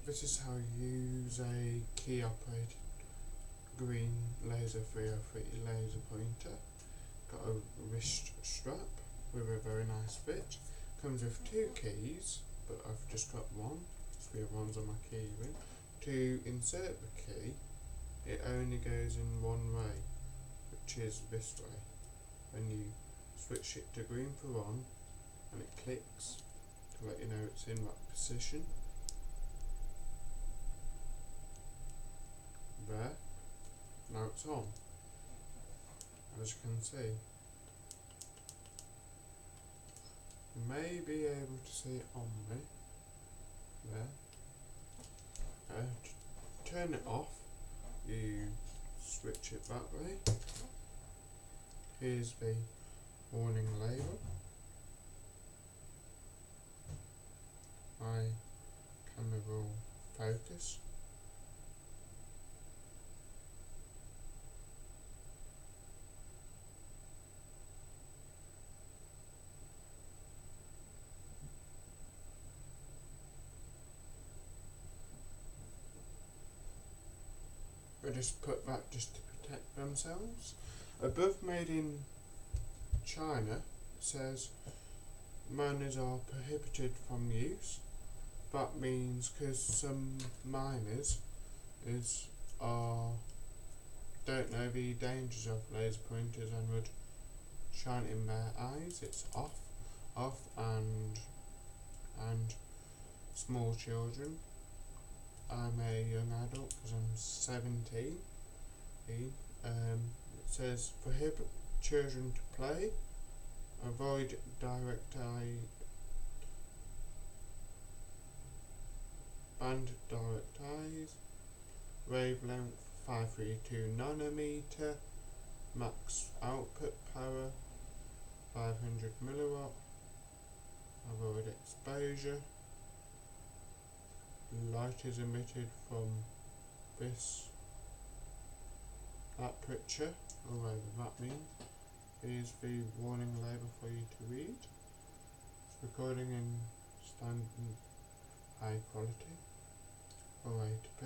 This is how you use a key operated green laser 303 laser pointer. Got a wrist strap with a very nice fit. Comes with two keys, but I've just got one, so the other one's on my key ring. To insert the key, it only goes in one way, which is this way. When you switch it to green for on, and it clicks to let you know it's in that position. There, now it's on, as you can see. You may be able to see it on me, there. To turn it off, you switch it that way. Here's the warning label. My camera will focus. They just put that just to protect themselves. Above made in China, it says miners are prohibited from use. That means because some miners don't know the dangers of laser pointers and would shine in their eyes. It's off, and small children. I'm a young adult because I'm 17. It says prohibit children to play, avoid direct eye, banned direct eyes, wavelength 532 nanometer, max output power 500 milliwatt, avoid exposure. Light is emitted from this aperture, or whatever that means. Here's the warning label for you to read. It's recording in standard high quality, 480p.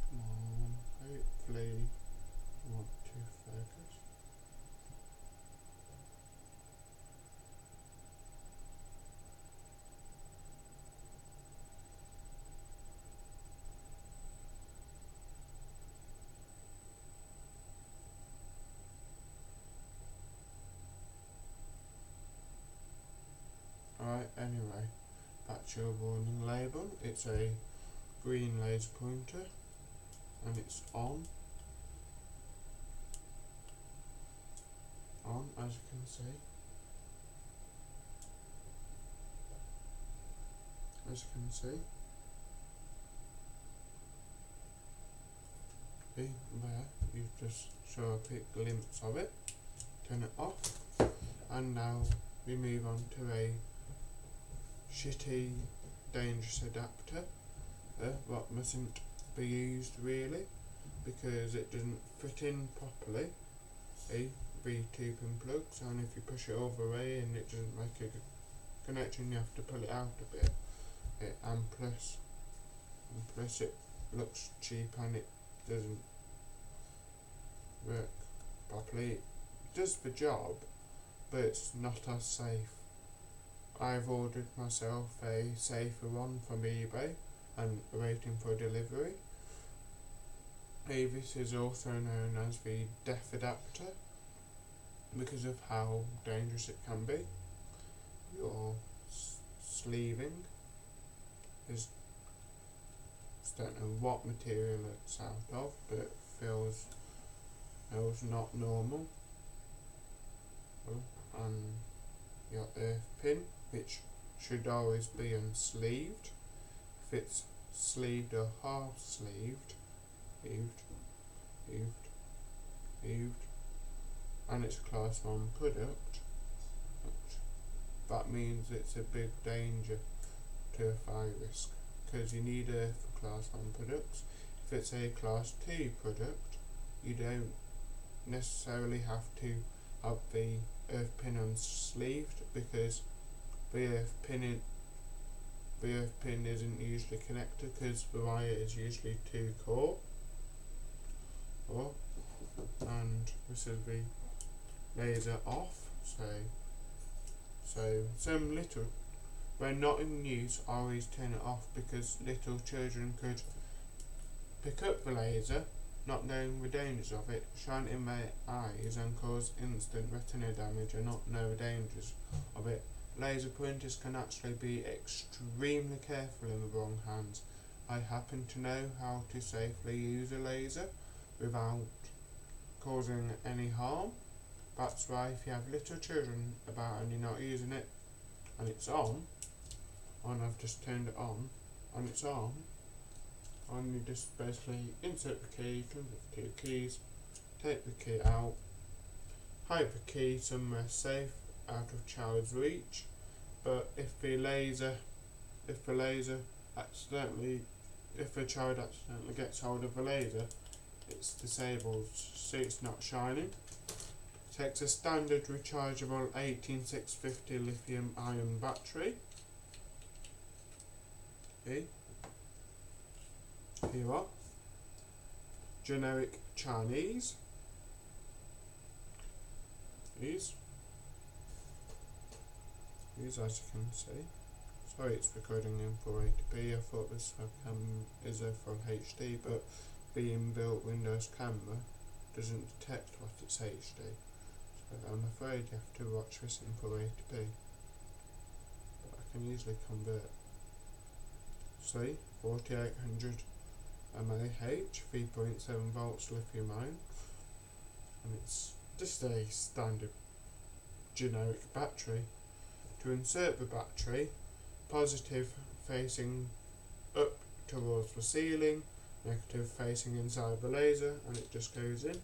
Come on, hopefully you want to focus. Alright, anyway, back to your warning label. It's a green laser pointer and it's on, as you can see. See there, you just saw a quick glimpse of it. Turn it off, and now we move on to a shitty, dangerous adapter. What mustn't be used really, because it doesn't fit in properly. The tube and plugs, and if you push it all the way and it doesn't make a good connection, you have to pull it out a bit. And plus it looks cheap and it doesn't work properly. It does the job, but it's not as safe. I've ordered myself a safer one from eBay and waiting for delivery. This is also known as the death adapter because of how dangerous it can be. Your sleeving is, don't know what material it's out of, but it feels not normal. And your earth pin, which should always be unsleeved. If it's sleeved or half sleeved, and it's a class 1 product, that means it's a big danger to a fire risk, because you need earth for class 1 products. If it's a class 2 product, you don't necessarily have to have the earth pin unsleeved, because the earth pin isn't usually connected because the wire is usually 2 core. And this is the laser off. So some little, when not in use, I always turn it off, because little children could pick up the laser, not knowing the dangers of it, shine it in their eyes and cause instant retina damage and not know the dangers of it. Laser pointers can actually be extremely careful in the wrong hands. I happen to know how to safely use a laser without causing any harm. That's why if you have little children about and you're not using it and it's on, and I've just turned it on and it's on, and you just basically insert the key, comes with 2 keys, take the key out, hide the key somewhere safe out of child's reach. But if the child accidentally gets hold of the laser, it's disabled, so it's not shining. Takes a standard rechargeable 18650 lithium ion battery. Okay. Here you are. Generic Chinese. These as you can see. Sorry, it's recording in 480p. I thought this webcam is a full HD, but the inbuilt Windows camera doesn't detect what it's HD. So I'm afraid you have to watch this in 480p. But I can easily convert. See, 4800 mAh, 3.7 volts lithium ion, and it's just a standard generic battery. To insert the battery, positive facing up towards the ceiling, negative facing inside the laser, and it just goes in.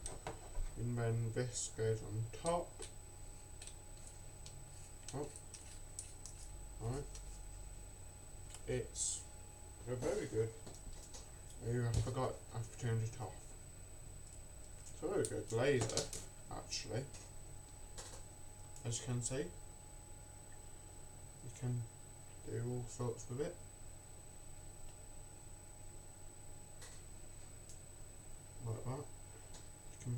And then this goes on top. Alright. It's very good. I forgot I've turned it off. It's a very good laser, actually. As you can see, you can do all sorts with it. Like that. You can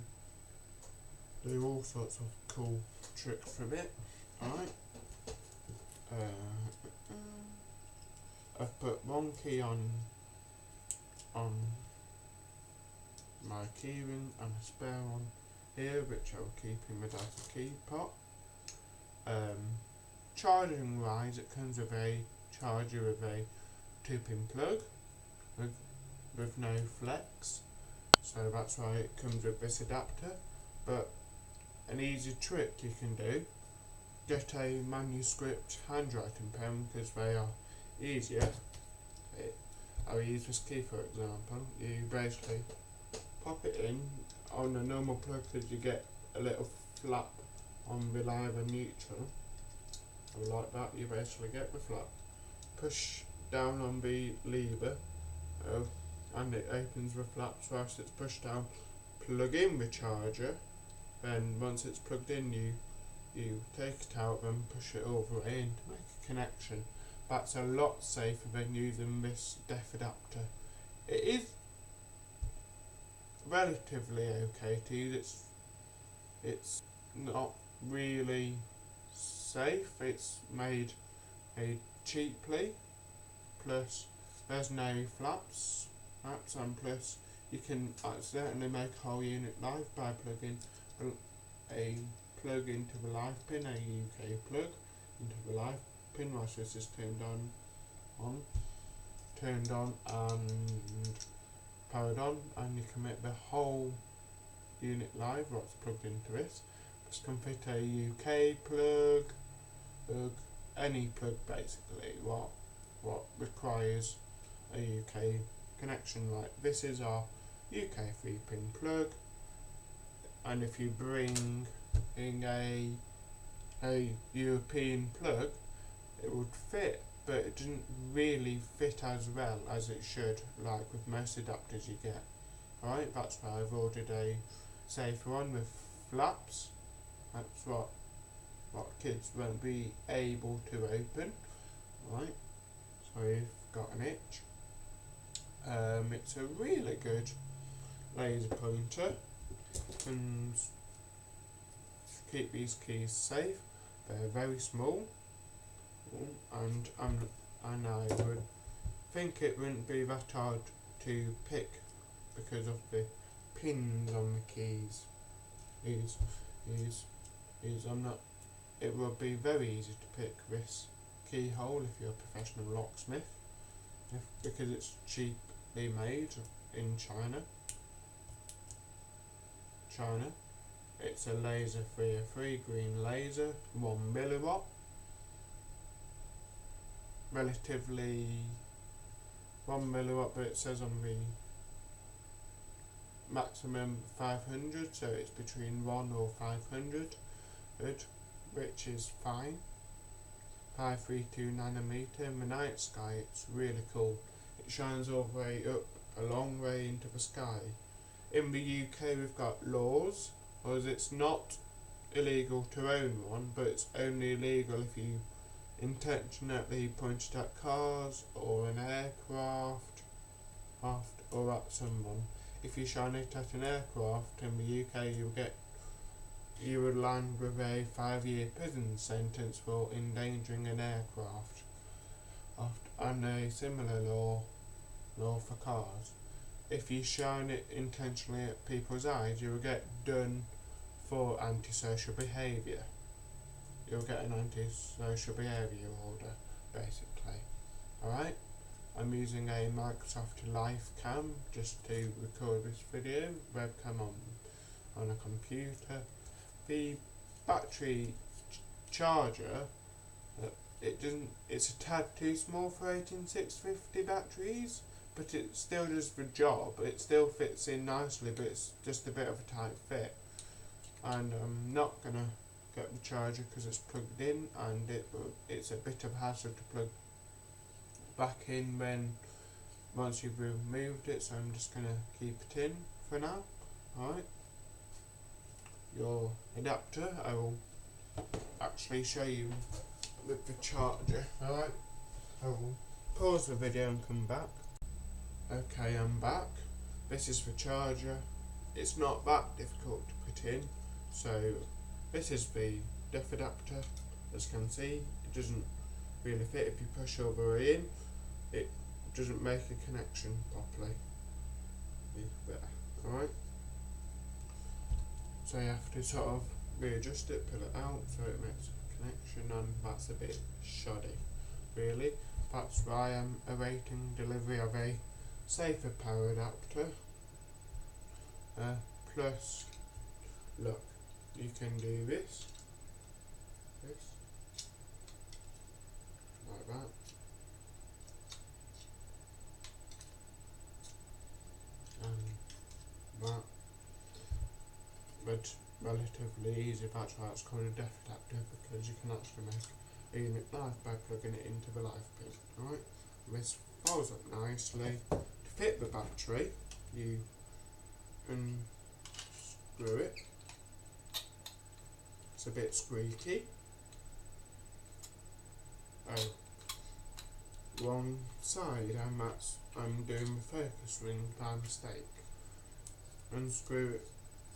do all sorts of cool tricks with it. Alright. I've put one key on my keyring and a spare one here, which I will keep in my data key pot. Charging wise, it comes with a charger with a 2-pin plug with no flex, so that's why it comes with this adapter. But an easy trick you can do, get a manuscript handwriting pen, because they are easier. I'll use this key for example. You basically pop it in on a normal plug, because you get a little flap on the live and neutral. Like that, you basically get the flap. Push down on the lever, and it opens the flaps whilst it's pushed down. Plug in the charger, then once it's plugged in, you take it out and push it all the way in to make a connection. That's a lot safer than using this DEF adapter. It is relatively okay to use. It's not really safe. It's made cheaply, plus there's no flaps, and plus you can accidentally make a whole unit live by plugging a plug into the live pin, a UK plug into the live pin whilst this is turned on and powered on, and you can make the whole unit live what's plugged into this. This can fit a UK plug, any plug basically what requires a UK connection. Like this is our UK 3-pin plug, and if you bring in a European plug, it would fit, but it doesn't really fit as well as it should, like with most adapters you get. Alright, that's why I've ordered a safer one with flaps. That's what kids won't be able to open. Right, so you've got an itch. It's a really good laser pointer. And keep these keys safe. They're very small, and I would think it wouldn't be that hard to pick because of the pins on the keys. It will be very easy to pick this keyhole if you're a professional locksmith, because it's cheaply made in China. It's a laser 303 green laser, 1 milliwatt. Relatively 1 milliwatt, but it says on the maximum 500, so it's between 1 or 500, which is fine. 532 nanometer. In the night sky, it's really cool. It shines all the way up, a long way into the sky. In the UK, we've got laws, as it's not illegal to own one, but it's only illegal if you intentionally point it at cars or an aircraft or at someone. If you shine it at an aircraft in the UK, you would land with a 5-year prison sentence for endangering an aircraft, and a similar law for cars. If you shine it intentionally at people's eyes, you will get done for antisocial behaviour. You'll get an antisocial behaviour order, basically. Alright? I'm using a Microsoft LifeCam just to record this video, webcam on a computer. The battery charger, it's a tad too small for 18650 batteries, but it still does the job. It still fits in nicely, but it's just a bit of a tight fit. And I'm not gonna get the charger because it's plugged in, and it's a bit of a hassle to plug back in once you've removed it, so I'm just gonna keep it in for now. Alright, your adapter I will actually show you with the charger. Alright, I will pause the video and come back. Okay, I'm back. This is the charger. It's not that difficult to put in. So this is the def adapter. As you can see, it doesn't really fit. If you push all the way in, it doesn't make a connection properly. Alright, so you have to sort of readjust it, pull it out so it makes a connection, and that's a bit shoddy, really. That's why I'm awaiting delivery of a safer power adapter. Plus, look, you can do this, like that. That, but relatively easy. That's why it's called a def adapter, because you can actually make a unit live by plugging it into the live pin. Alright, this folds up nicely. To fit the battery, you unscrew it. It's a bit squeaky. Wrong side, I'm doing the focus ring by mistake. Unscrew it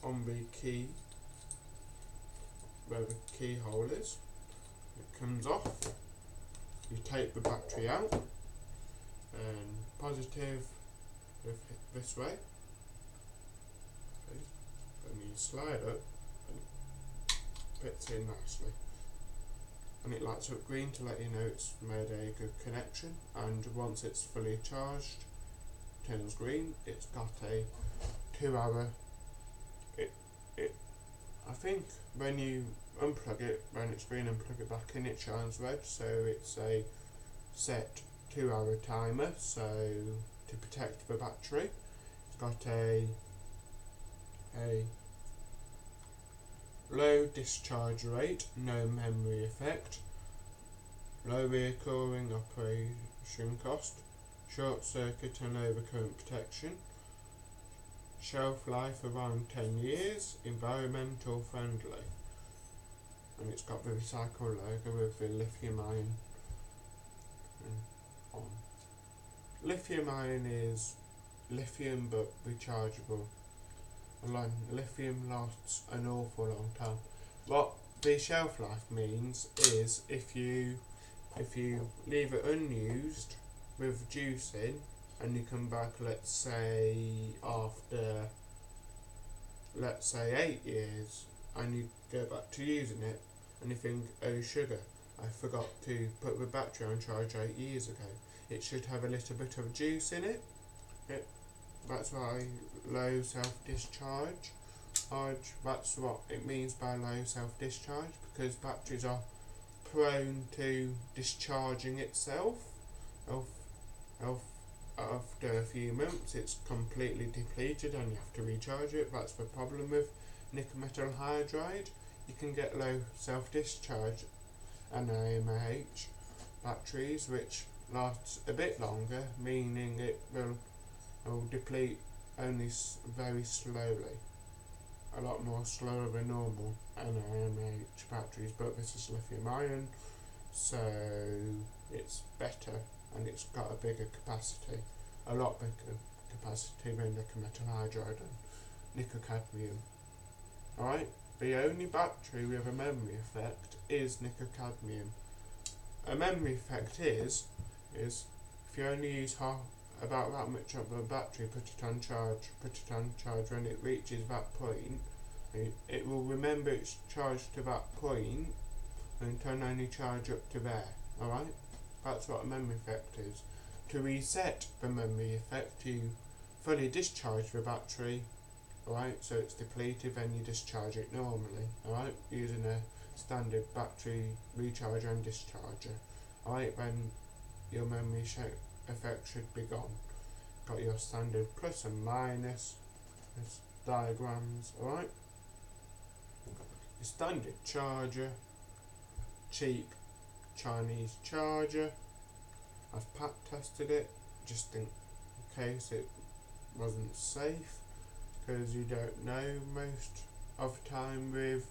on the key, where the keyhole is. It comes off. You take the battery out, and positive with this way. Okay. Then you slide up, and it fits in nicely. And it lights up green to let you know it's made a good connection. And once it's fully charged, turns green. It's got a 2-hour. I think when you unplug it, when it's green and plug it back in, it shines red. So it's a set 2-hour timer. So to protect the battery, it's got a low discharge rate, no memory effect, low recurring operation cost, short circuit and overcurrent protection, shelf life around 10 years, environmental friendly. And it's got the recycle logo with the lithium ion on. Lithium ion is lithium but rechargeable. And lithium lasts an awful long time. What the shelf life means is if you leave it unused with juice in and you come back, let's say after 8 years, and you go back to using it and you think, oh sugar, I forgot to put the battery on charge 8 years ago. It should have a little bit of juice in it. That's why low self-discharge. That's what it means by low self-discharge, because batteries are prone to discharging itself. After a few months it's completely depleted and you have to recharge it. That's the problem with nickel metal hydride. You can get low self-discharge NiMH batteries which lasts a bit longer, meaning it will deplete only very slowly, a lot more slower than normal NiMH batteries, but this is lithium ion, so it's better and it's got a bigger capacity, a lot bigger capacity than nickel metal hydride and nickel cadmium. Alright, the only battery with a memory effect is nickel cadmium. A memory effect is if you only use about that much of a battery, put it on charge, when it reaches that point, it will remember it's charged to that point and can only charge up to there. Alright? That's what a memory effect is. To reset the memory effect, you fully discharge the battery, alright, so it's depleted, then you discharge it normally, alright, using a standard battery recharger and discharger. Alright, then your memory effect should be gone. Got your standard plus and minus diagrams, alright. Your standard charger, cheap Chinese charger. I've pack tested it just in case it wasn't safe, because you don't know most of the time with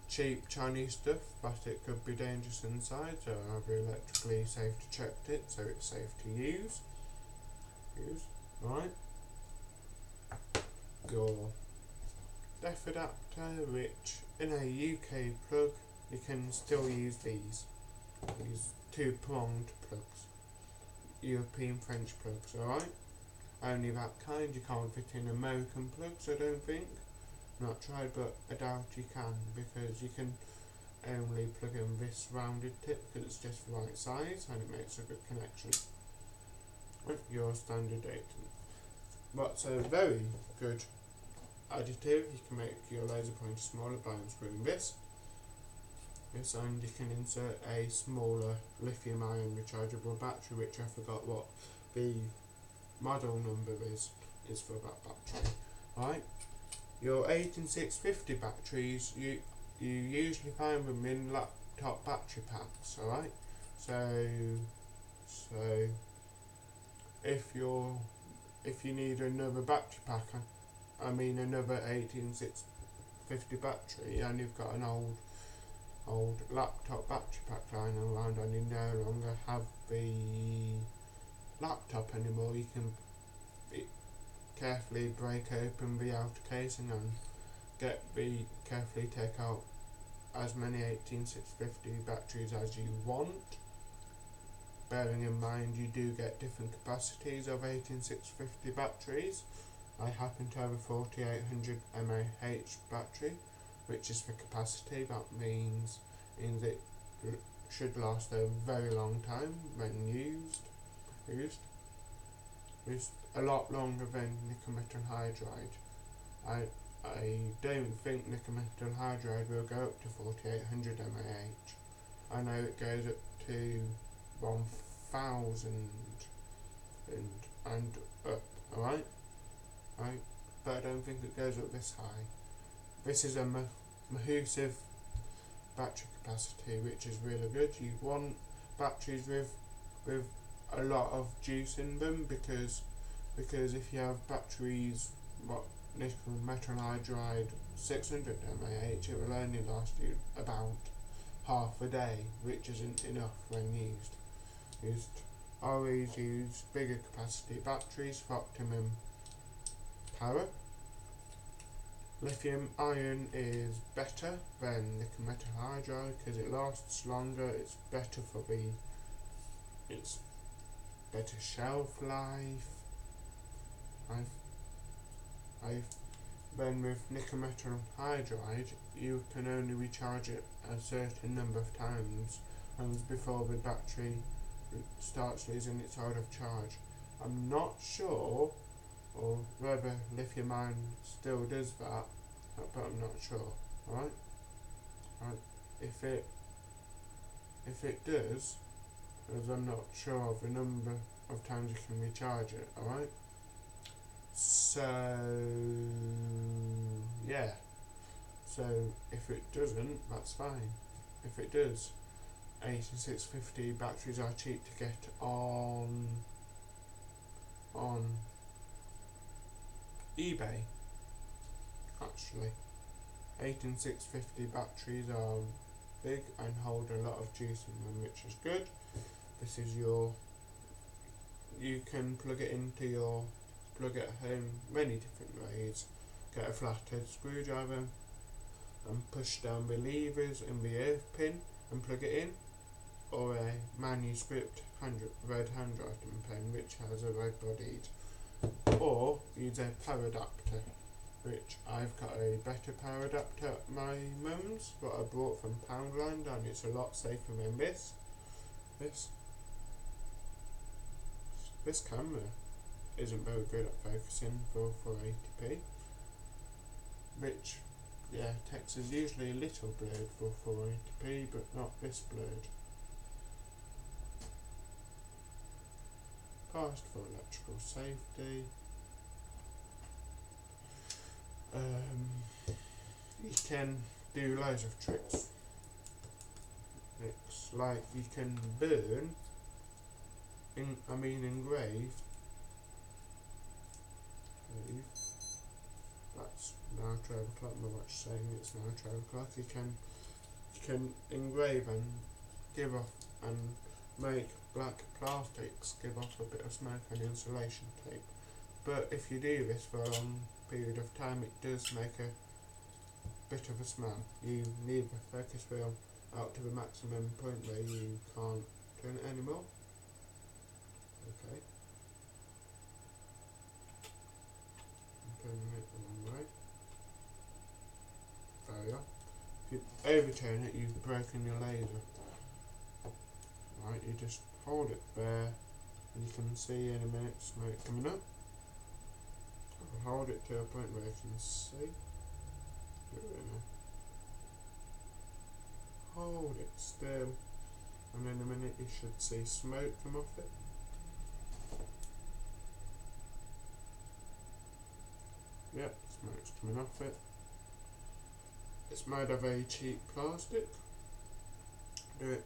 cheap Chinese stuff but it could be dangerous inside, so I've electrically safety checked it so it's safe to use. Right, your DEF adapter, which in a UK plug you can still use these two-pronged plugs, European French plugs, alright? Only that kind, you can't fit in American plugs, I don't think. Not tried, but I doubt you can, because you can only plug in this rounded tip because it's just the right size and it makes a good connection with your standard data. What's a very good additive, you can make your laser pointer smaller by unscrewing this, and you can insert a smaller lithium ion rechargeable battery, which I forgot what the model number is for that battery. Alright, your 18650 batteries, you usually find them in laptop battery packs, alright? So if you need another battery pack, I mean another 18650 battery, and you've got an old laptop battery pack lying around and you no longer have the laptop anymore, you can carefully break open the outer casing and carefully take out as many 18650 batteries as you want, bearing in mind you do get different capacities of 18650 batteries. I happen to have a 4800 mAh battery, which is for capacity. That means it should last a very long time when used. It's a lot longer than nickel metal hydride. I don't think nickel metal hydride will go up to 4800 mAh. I know it goes up to 1000 and up, alright? But I don't think it goes up this high. This is a Mahusive battery capacity, which is really good. You want batteries with a lot of juice in them, because if you have batteries what nickel metal hydride 600 mAh, it will only last you about half a day, which isn't enough when used. Always use bigger capacity batteries for optimum power. Lithium ion is better than nickel metal hydride because it lasts longer, it's better it's better shelf life. Then with nickel metal hydride, you can only recharge it a certain number of times and before the battery starts losing its out of charge. I'm not sure or whether lithium ion still does that, but I'm not sure. Alright? If it does, as I'm not sure of the number of times you can recharge it, alright? So yeah. So if it doesn't, that's fine. If it does, 8650 batteries are cheap to get on eBay. Actually, 18650 batteries are big and hold a lot of juice in them, which is good. This is you can plug it at home many different ways. Get a flathead screwdriver and push down the levers in the earth pin and plug it in, or a manuscript red handwriting pen which has a red bodied, or use a power adapter, which I've got a better power adapter at my mum's, what I bought from Poundland, and it's a lot safer than this. This camera isn't very good at focusing for 480p, which, yeah, text is usually a little blurred for 480p, but not this blurred. Passed for electrical safety. You can do loads of tricks. It's like you can burn, engrave. That's now 12 o'clock. My watch saying it's now 12 o'clock. You can engrave and give off and make black plastics give off a bit of smoke and insulation tape. But if you do this for a long period of time, it does make a bit of a smell. You need the focus wheel out to the maximum point where you can't turn it anymore. Okay. Turning it the wrong way. There we are. If you overturn it, you've broken your laser. Right, you just hold it there, and you can see in a minute smoke coming up. I'll hold it to a point where you can see. Hold it still, and in a minute you should see smoke come off it. Yep, smoke's coming off it. It's made of a cheap plastic. Do it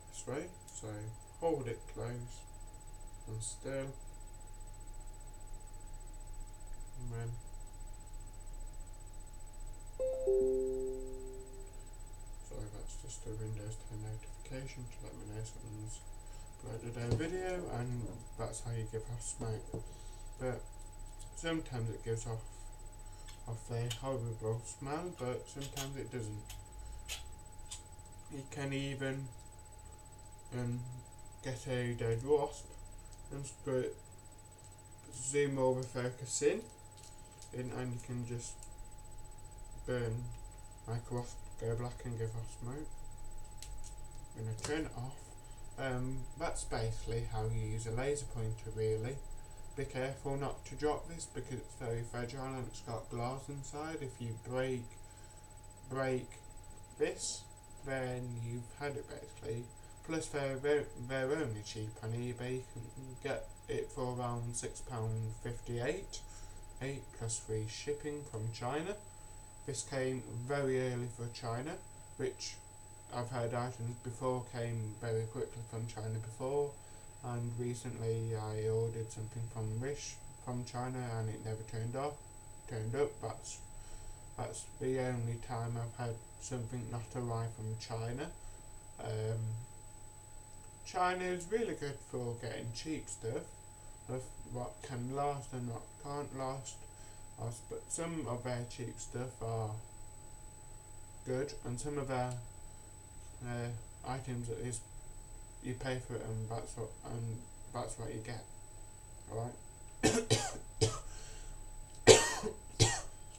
this way, so hold it close and still, and then sorry, that's just a Windows 10 notification to let me know someone's uploaded a video, and that's how you give off smoke. But sometimes it gives off a horrible smell, but sometimes it doesn't. You can even get a dead wasp and zoom all the focus in, and you can just burn like a wasp, go black and give off smoke. I'm going to turn it off. That's basically how you use a laser pointer, really. Be careful not to drop this because it's very fragile and it's got glass inside. If you break this, then you've had it basically. Plus they're only cheap on eBay. You can get it for around £6.58, 8 plus free shipping from China. This came very early for China, which I've heard items before came very quickly from China before, and recently I ordered something from Wish from China and it never turned up. turned up. That's the only time I've had something not arrive from China. China is really good for getting cheap stuff of what can last and what can't last. But some of their cheap stuff are good, and some of their items is you pay for it, and that's what you get. Alright.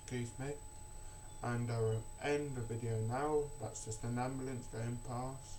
Excuse me. And I will end the video now. That's just an ambulance going past.